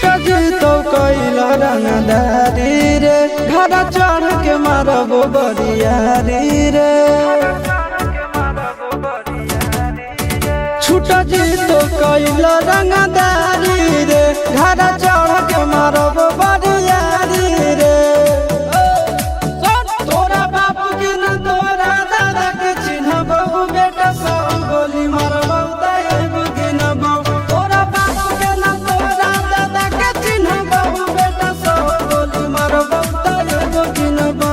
छुटा जी तो कैला रंगदारी रे घर चढ़ के मारबो बरियारी रे छुटा जी तो कैला रंगदारी रे घर चढ़ के मारबो बरियारी रे तोरा बापू के न तोरा दादा के चिन्हबो बेटा सब गोली मारबो ताएगो गिनबो तोरा बापू के न तोरा दादा के चिन्हबो बेटा सब गोली मारबो ताएगो गिनबो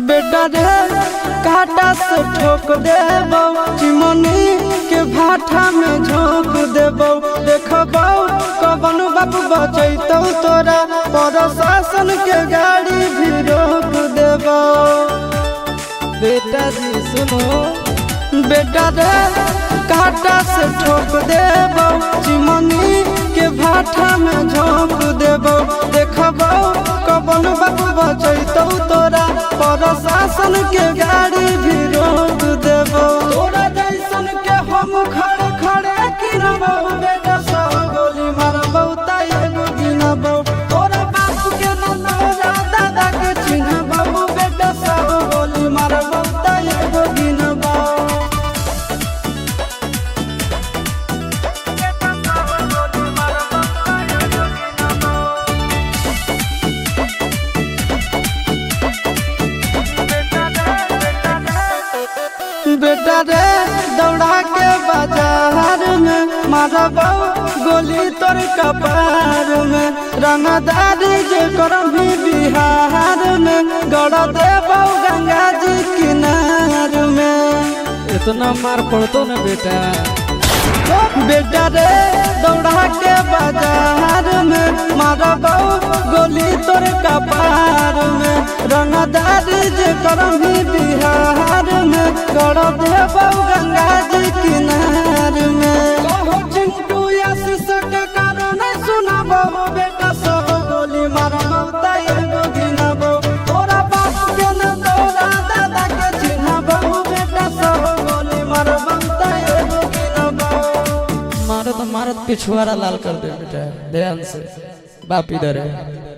बेटा रे काटा से ठोक देबो चिमनी के भाटा में झोंक देबो देखबो कवन बाप बचैतौ तोरा प्रशासन के गाड़ी भी रोक देबो बेटा जी सुनो बेटा रे काटा से ठोक देबो चिमनी के भाटा में झोंक देबो देखबो कवन बाप बचैतौ तोरा प्रशासन के गाड़ी भी रोक देबो तोरा जैसन के हम खड़े खड़े गिनबो बेटा सब गोली मारबो ताएगो गिनबो तोरा बाप के न तोरा दादा के चिन्हबो बेटा सब गोली मारबो ताएगो गिनबो बेटा रे दौड़ा के बाजार में मारबो गोली तोर कपार में रंगदारी जे करम भी बिहार में गड़ देबो गंगा जी किनार में इतना मार पड़तो न बेटा बेटा रे दौड़ा के बाजार में मारबो गोली तोर कपार में रंगदारी जे करम भी बिहार में गड़ देबो गंगा जी किनार में कहो चिंटू आशीष के कारण सुनबो बेटा सब गोली मारबो ताएगो गिनबो तोरा बाप के न तोरा दादा के चिन्हबो बेटा सब गोली मारबो ताएगो गिनबो मारत मारत पिछुआरा लाल कर दे बेटा ध्यान से बाप इधर है।